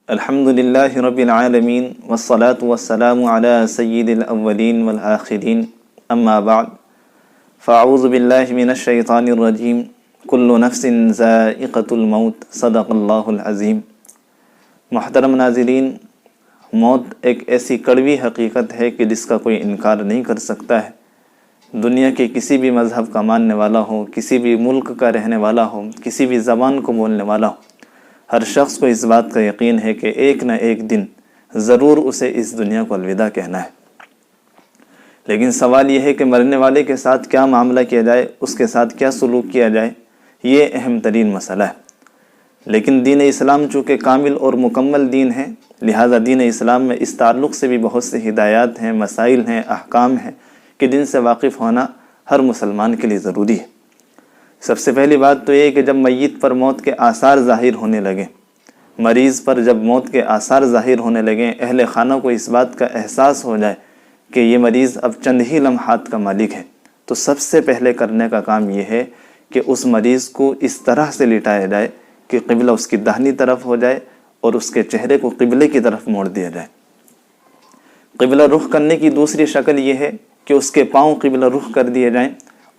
الحمد للہ رب العالمین والصلاة والسلام علی سید الاولین والآخرین اما بعد فاعوذ باللہ من الشیطان الرجیم کل نفس ذائقۃ الموت صدق اللہ العظیم۔ محترم ناظرین، موت ایک ایسی کڑوی حقیقت ہے کہ جس کا کوئی انکار نہیں کر سکتا ہے۔ دنیا کے کسی بھی مذہب کا ماننے والا ہو، کسی بھی ملک کا رہنے والا ہو، کسی بھی زبان کو بولنے والا ہو، ہر شخص کو اس بات کا یقین ہے کہ ایک نہ ایک دن ضرور اسے اس دنیا کو الوداع کہنا ہے۔ لیکن سوال یہ ہے کہ مرنے والے کے ساتھ کیا معاملہ کیا جائے، اس کے ساتھ کیا سلوک کیا جائے، یہ اہم ترین مسئلہ ہے۔ لیکن دین اسلام چونکہ کامل اور مکمل دین ہے، لہذا دین اسلام میں اس تعلق سے بھی بہت سے ہدایات ہیں، مسائل ہیں، احکام ہیں کہ جن سے واقف ہونا ہر مسلمان کے لیے ضروری ہے۔ سب سے پہلی بات تو یہ کہ جب میت پر موت کے آثار ظاہر ہونے لگے، مریض پر جب موت کے آثار ظاہر ہونے لگیں، اہل خانہ کو اس بات کا احساس ہو جائے کہ یہ مریض اب چند ہی لمحات کا مالک ہے، تو سب سے پہلے کرنے کا کام یہ ہے کہ اس مریض کو اس طرح سے لٹایا جائے کہ قبلہ اس کی داہنی طرف ہو جائے اور اس کے چہرے کو قبلے کی طرف موڑ دیا جائے۔ قبلہ رخ کرنے کی دوسری شکل یہ ہے کہ اس کے پاؤں قبلہ رخ کر دیے جائیں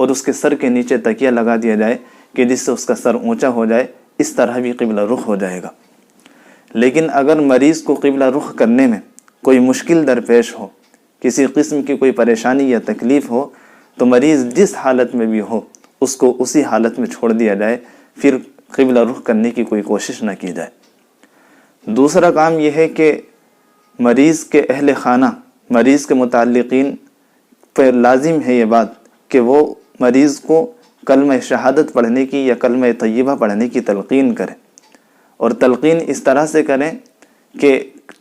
اور اس کے سر کے نیچے تکیہ لگا دیا جائے کہ جس سے اس کا سر اونچا ہو جائے، اس طرح بھی قبلہ رخ ہو جائے گا۔ لیکن اگر مریض کو قبلہ رخ کرنے میں کوئی مشکل درپیش ہو، کسی قسم کی کوئی پریشانی یا تکلیف ہو، تو مریض جس حالت میں بھی ہو اس کو اسی حالت میں چھوڑ دیا جائے، پھر قبلہ رخ کرنے کی کوئی کوشش نہ کی جائے۔ دوسرا کام یہ ہے کہ مریض کے اہل خانہ، مریض کے متعلقین پر لازم ہے یہ بات کہ وہ مریض کو کلمہ شہادت پڑھنے کی یا کلمہ طیبہ پڑھنے کی تلقین کریں، اور تلقین اس طرح سے کریں کہ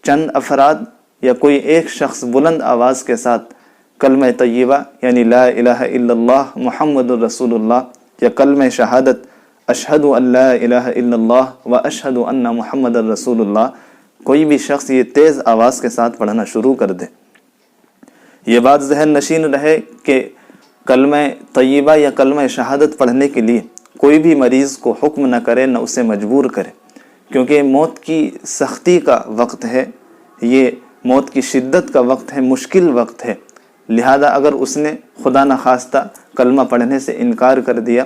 چند افراد یا کوئی ایک شخص بلند آواز کے ساتھ کلمہ طیبہ یعنی لا الہ الا اللہ محمد الرسول اللہ یا کلمہ شہادت اشہد ان لا الہ الا اللہ و اشہد ان محمد الرسول اللہ، کوئی بھی شخص یہ تیز آواز کے ساتھ پڑھنا شروع کر دے۔ یہ بات ذہن نشین رہے کہ کلمہ طیبہ یا کلمہ شہادت پڑھنے کے لیے کوئی بھی مریض کو حکم نہ کرے، نہ اسے مجبور کرے، کیونکہ موت کی سختی کا وقت ہے، یہ موت کی شدت کا وقت ہے، مشکل وقت ہے۔ لہذا اگر اس نے خدا نخواستہ کلمہ پڑھنے سے انکار کر دیا،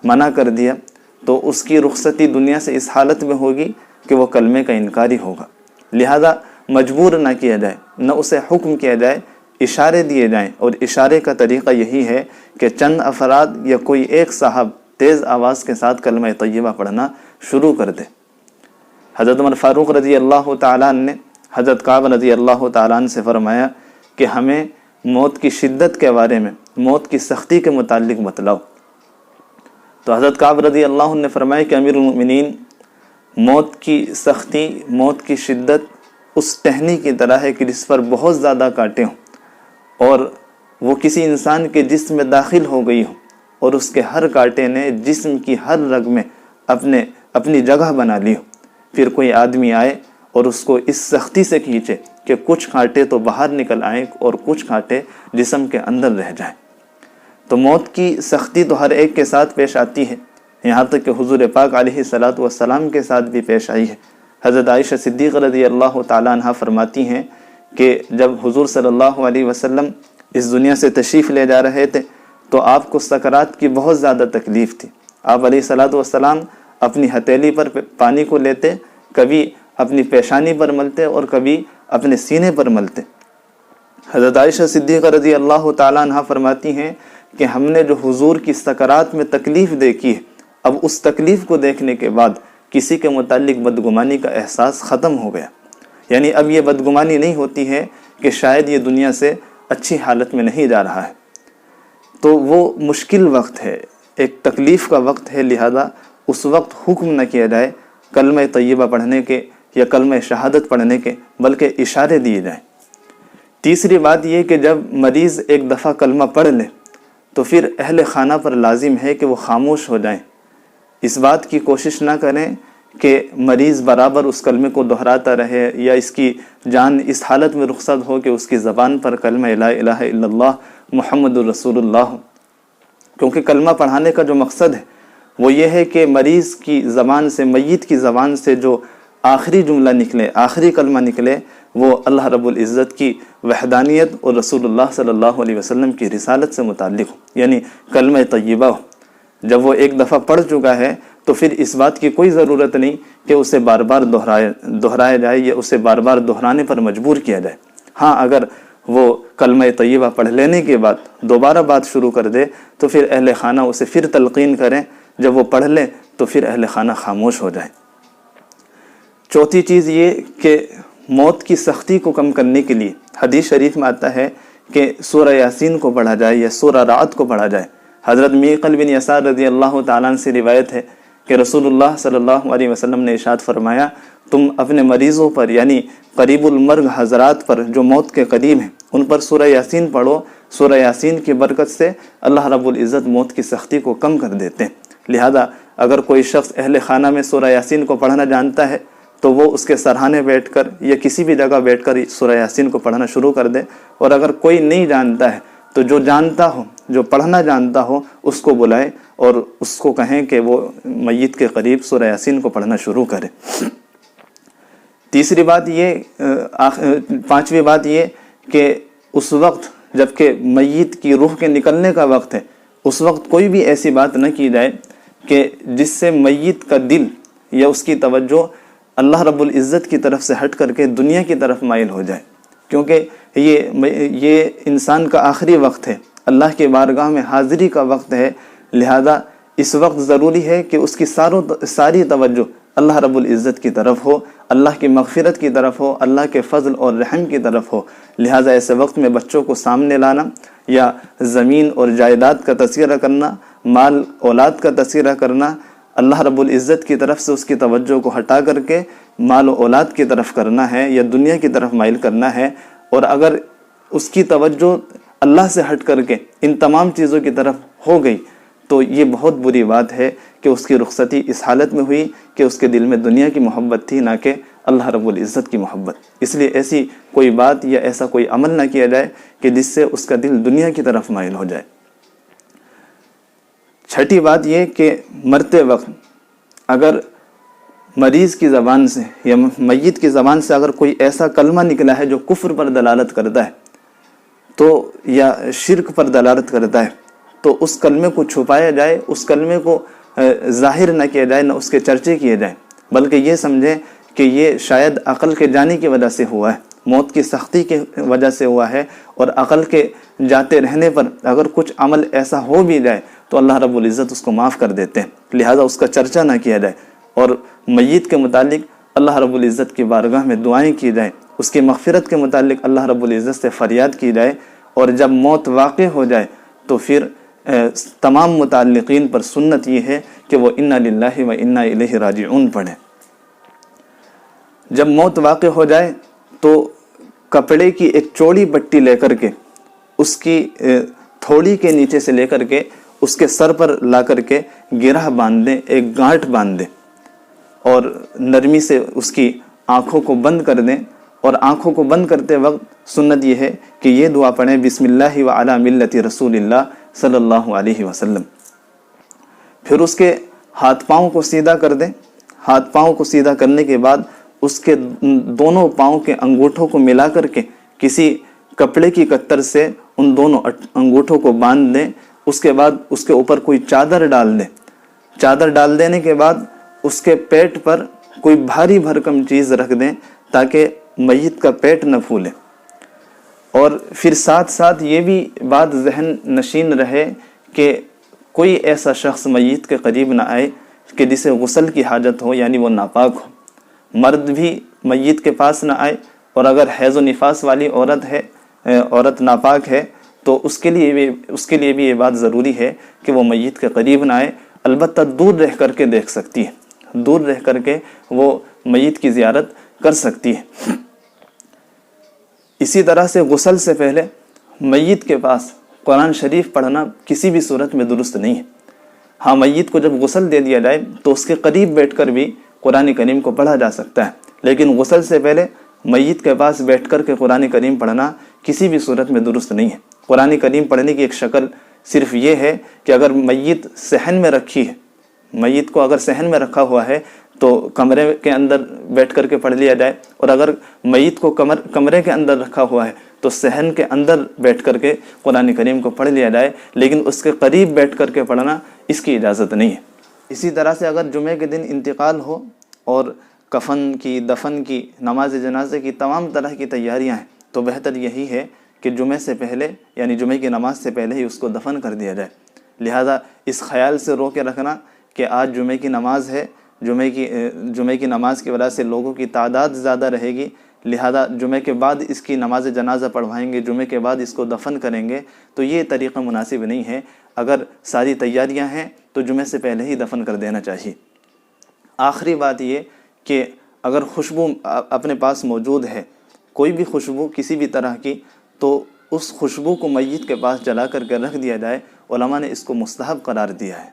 منع کر دیا، تو اس کی رخصتی دنیا سے اس حالت میں ہوگی کہ وہ کلمے کا انکاری ہوگا۔ لہذا مجبور نہ کیا جائے، نہ اسے حکم کیا جائے، اشارے دیے جائیں، اور اشارے کا طریقہ یہی ہے کہ چند افراد یا کوئی ایک صاحب تیز آواز کے ساتھ کلمہ طیبہ پڑھنا شروع کر دے۔ حضرت عمر فاروق رضی اللہ تعالیٰ عنہ نے حضرت کعب رضی اللہ تعالیٰ عنہ سے فرمایا کہ ہمیں موت کی شدت کے بارے میں، موت کی سختی کے متعلق بتلاؤ۔ تو حضرت کعب رضی اللہ عنہ نے فرمایا کہ امیر المؤمنین، موت کی سختی، موت کی شدت اس ٹہنی کی طرح ہے کہ جس پر بہت زیادہ کانٹے ہوں اور وہ کسی انسان کے جسم میں داخل ہو گئی ہو، اور اس کے ہر کانٹے نے جسم کی ہر رگ میں اپنی جگہ بنا لی ہو، پھر کوئی آدمی آئے اور اس کو اس سختی سے کھینچے کہ کچھ کانٹے تو باہر نکل آئیں اور کچھ کانٹے جسم کے اندر رہ جائیں۔ تو موت کی سختی تو ہر ایک کے ساتھ پیش آتی ہے، یہاں تک کہ حضور پاک علیہ الصلاۃ والسلام کے ساتھ بھی پیش آئی ہے۔ حضرت عائشہ صدیقہ رضی اللہ تعالیٰ عنہا فرماتی ہیں کہ جب حضور صلی اللہ علیہ وسلم اس دنیا سے تشریف لے جا رہے تھے تو آپ کو سکرات کی بہت زیادہ تکلیف تھی۔ آپ علیہ الصلاۃ والسلام اپنی ہتھیلی پر پانی کو لیتے، کبھی اپنی پیشانی پر ملتے اور کبھی اپنے سینے پر ملتے۔ حضرت عائشہ صدیقہ رضی اللہ تعالیٰ عنہ فرماتی ہیں کہ ہم نے جو حضور کی سکرات میں تکلیف دیکھی ہے، اب اس تکلیف کو دیکھنے کے بعد کسی کے متعلق بدگمانی کا احساس ختم ہو گیا، یعنی اب یہ بدگمانی نہیں ہوتی ہے کہ شاید یہ دنیا سے اچھی حالت میں نہیں جا رہا ہے۔ تو وہ مشکل وقت ہے، ایک تکلیف کا وقت ہے، لہذا اس وقت حکم نہ کیا جائے کلمہ طیبہ پڑھنے کے یا کلمہ شہادت پڑھنے کے، بلکہ اشارے دیے جائیں۔ تیسری بات یہ کہ جب مریض ایک دفعہ کلمہ پڑھ لے تو پھر اہل خانہ پر لازم ہے کہ وہ خاموش ہو جائیں، اس بات کی کوشش نہ کریں کہ مریض برابر اس کلمے کو دہراتا رہے یا اس کی جان اس حالت میں رخصت ہو کہ اس کی زبان پر کلمہ لا الہ الا اللہ محمد الرسول اللہ ہو، کیونکہ کلمہ پڑھانے کا جو مقصد ہے وہ یہ ہے کہ مریض کی زبان سے، میت کی زبان سے جو آخری جملہ نکلے، آخری کلمہ نکلے، وہ اللہ رب العزت کی وحدانیت اور رسول اللہ صلی اللہ علیہ وسلم کی رسالت سے متعلق ہو، یعنی کلمہ طیبہ ہو۔ جب وہ ایک دفعہ پڑھ چکا ہے تو پھر اس بات کی کوئی ضرورت نہیں کہ اسے بار بار دہرایا جائے یا اسے بار بار دہرانے پر مجبور کیا جائے۔ ہاں، اگر وہ کلمہ طیبہ پڑھ لینے کے بعد دوبارہ بات شروع کر دے تو پھر اہل خانہ اسے پھر تلقین کریں، جب وہ پڑھ لیں تو پھر اہل خانہ خاموش ہو جائیں۔ چوتھی چیز یہ کہ موت کی سختی کو کم کرنے کے لیے حدیث شریف میں آتا ہے کہ سورہ یاسین کو پڑھا جائے یا سورہ رعد کو پڑھا جائے۔ حضرت میقل بن یسار رضی اللہ تعالیٰ عنہ سے روایت ہے کہ رسول اللہ صلی اللہ علیہ وسلم نے ارشاد فرمایا، تم اپنے مریضوں پر یعنی قریب المرگ حضرات پر جو موت کے قریب ہیں ان پر سورہ یاسین پڑھو، سورہ یاسین کی برکت سے اللہ رب العزت موت کی سختی کو کم کر دیتے ہیں۔ لہذا اگر کوئی شخص اہل خانہ میں سورہ یاسین کو پڑھنا جانتا ہے تو وہ اس کے سرہانے بیٹھ کر یا کسی بھی جگہ بیٹھ کر سورہ یاسین کو پڑھنا شروع کر دے، اور اگر کوئی نہیں جانتا ہے تو جو جانتا ہو، جو پڑھنا جانتا ہو، اس کو بلائے اور اس کو کہیں کہ وہ میت کے قریب سورہ یاسین کو پڑھنا شروع کرے۔ تیسری بات یہ، پانچویں بات یہ کہ اس وقت جب کہ میت کی روح کے نکلنے کا وقت ہے، اس وقت کوئی بھی ایسی بات نہ کی جائے کہ جس سے میت کا دل یا اس کی توجہ اللہ رب العزت کی طرف سے ہٹ کر کے دنیا کی طرف مائل ہو جائے، کیونکہ یہ انسان کا آخری وقت ہے، اللہ کے بارگاہ میں حاضری کا وقت ہے۔ لہذا اس وقت ضروری ہے کہ اس کی ساری توجہ اللہ رب العزت کی طرف ہو، اللہ کی مغفرت کی طرف ہو، اللہ کے فضل اور رحم کی طرف ہو۔ لہذا ایسے وقت میں بچوں کو سامنے لانا یا زمین اور جائیداد کا تذکرہ کرنا، مال اولاد کا تذکرہ کرنا، اللہ رب العزت کی طرف سے اس کی توجہ کو ہٹا کر کے مال و اولاد کی طرف کرنا ہے یا دنیا کی طرف مائل کرنا ہے، اور اگر اس کی توجہ اللہ سے ہٹ کر کے ان تمام چیزوں کی طرف ہو گئی تو یہ بہت بری بات ہے کہ اس کی رخصتی اس حالت میں ہوئی کہ اس کے دل میں دنیا کی محبت تھی، نہ کہ اللہ رب العزت کی محبت۔ اس لیے ایسی کوئی بات یا ایسا کوئی عمل نہ کیا جائے کہ جس سے اس کا دل دنیا کی طرف مائل ہو جائے۔ چھٹی بات یہ کہ مرتے وقت اگر مریض کی زبان سے یا میت کی زبان سے اگر کوئی ایسا کلمہ نکلا ہے جو کفر پر دلالت کرتا ہے تو یا شرک پر دلالت کرتا ہے تو اس کلمے کو چھپایا جائے، اس کلمے کو ظاہر نہ کیا جائے، نہ اس کے چرچے کیے جائیں، بلکہ یہ سمجھیں کہ یہ شاید عقل کے جانے کی وجہ سے ہوا ہے، موت کی سختی کی وجہ سے ہوا ہے، اور عقل کے جاتے رہنے پر اگر کچھ عمل ایسا ہو بھی جائے تو اللہ رب العزت اس کو معاف کر دیتے ہیں، لہذا اس کا چرچا نہ کیا جائے، اور میت کے متعلق اللہ رب العزت کی بارگاہ میں دعائیں کی جائیں، اس کی مغفرت کے متعلق اللہ رب العزت سے فریاد کی جائے، اور جب موت واقع ہو جائے تو پھر تمام متعلقین پر سنت یہ ہے کہ وہ انا للہ و انا الیہ راجعون پڑھیں۔ جب موت واقع ہو جائے تو کپڑے کی ایک چوڑی پٹی لے کر کے اس کی تھوڑی کے نیچے سے لے کر کے اس کے سر پر لا کر کے گرہ باندھ دیں، ایک گانٹھ باندھ دیں، اور نرمی سے اس کی آنکھوں کو بند کر دیں، اور آنکھوں کو بند کرتے وقت سنت یہ ہے کہ یہ دعا پڑھیں، بسم اللہ وعلی ملت رسول اللہ صلی اللہ علیہ وسلم۔ پھر اس کے ہاتھ پاؤں کو سیدھا کر دیں، ہاتھ پاؤں کو سیدھا کرنے کے بعد اس کے دونوں پاؤں کے انگوٹھوں کو ملا کر کے کسی کپڑے کی کتر سے ان دونوں انگوٹھوں کو باندھ دیں، اس کے بعد اس کے اوپر کوئی چادر ڈال دیں، چادر ڈال دینے کے بعد اس کے پیٹ پر کوئی بھاری بھرکم چیز رکھ دیں تاکہ میت کا پیٹ نہ پھولے، اور پھر ساتھ ساتھ یہ بھی بات ذہن نشین رہے کہ کوئی ایسا شخص میت کے قریب نہ آئے کہ جسے غسل کی حاجت ہو، یعنی وہ ناپاک ہو، مرد بھی میت کے پاس نہ آئے، اور اگر حیض و نفاس والی عورت ناپاک ہے تو اس کے لیے بھی یہ بات ضروری ہے کہ وہ میت کے قریب نہ آئے، البتہ دور رہ کر کے دیکھ سکتی ہے، دور رہ کر کے وہ میت کی زیارت کر سکتی ہے۔ اسی طرح سے غسل سے پہلے میت کے پاس قرآن شریف پڑھنا کسی بھی صورت میں درست نہیں ہے۔ ہاں، میت کو جب غسل دے دیا جائے تو اس کے قریب بیٹھ کر بھی قرآن کریم کو پڑھا جا سکتا ہے، لیکن غسل سے پہلے میت کے پاس بیٹھ کر کے قرآن کریم پڑھنا کسی بھی صورت میں درست نہیں ہے۔ قرآن کریم پڑھنے کی ایک شکل صرف یہ ہے کہ اگر میت صحن میں رکھی ہے، میت کو اگر صحن میں رکھا ہوا ہے تو کمرے کے اندر بیٹھ کر کے پڑھ لیا جائے، اور اگر میت کو کمرے کے اندر رکھا ہوا ہے تو صحن کے اندر بیٹھ کر کے قرآن کریم کو پڑھ لیا جائے، لیکن اس کے قریب بیٹھ کر کے پڑھنا اس کی اجازت نہیں ہے۔ اسی طرح سے اگر جمعے کے دن انتقال ہو اور کفن کی، دفن کی، نماز جنازے کی تمام طرح کی تیاریاں ہیں، تو بہتر یہی ہے کہ جمعے سے پہلے، یعنی جمعے کی نماز سے پہلے ہی اس کو دفن کر دیا جائے۔ لہذا اس خیال سے رو کے رکھنا کہ آج جمعے کی نماز ہے، جمعے کی نماز کی وجہ سے لوگوں کی تعداد زیادہ رہے گی، لہذا جمعے کے بعد اس کی نماز جنازہ پڑھوائیں گے، جمعے کے بعد اس کو دفن کریں گے، تو یہ طریقہ مناسب نہیں ہے۔ اگر ساری تیاریاں ہیں تو جمعے سے پہلے ہی دفن کر دینا چاہیے۔ آخری بات یہ کہ اگر خوشبو اپنے پاس موجود ہے، کوئی بھی خوشبو کسی بھی طرح کی، تو اس خوشبو کو میت کے پاس جلا کر کے رکھ دیا جائے۔ علماء نے اس کو مستحب قرار دیا ہے۔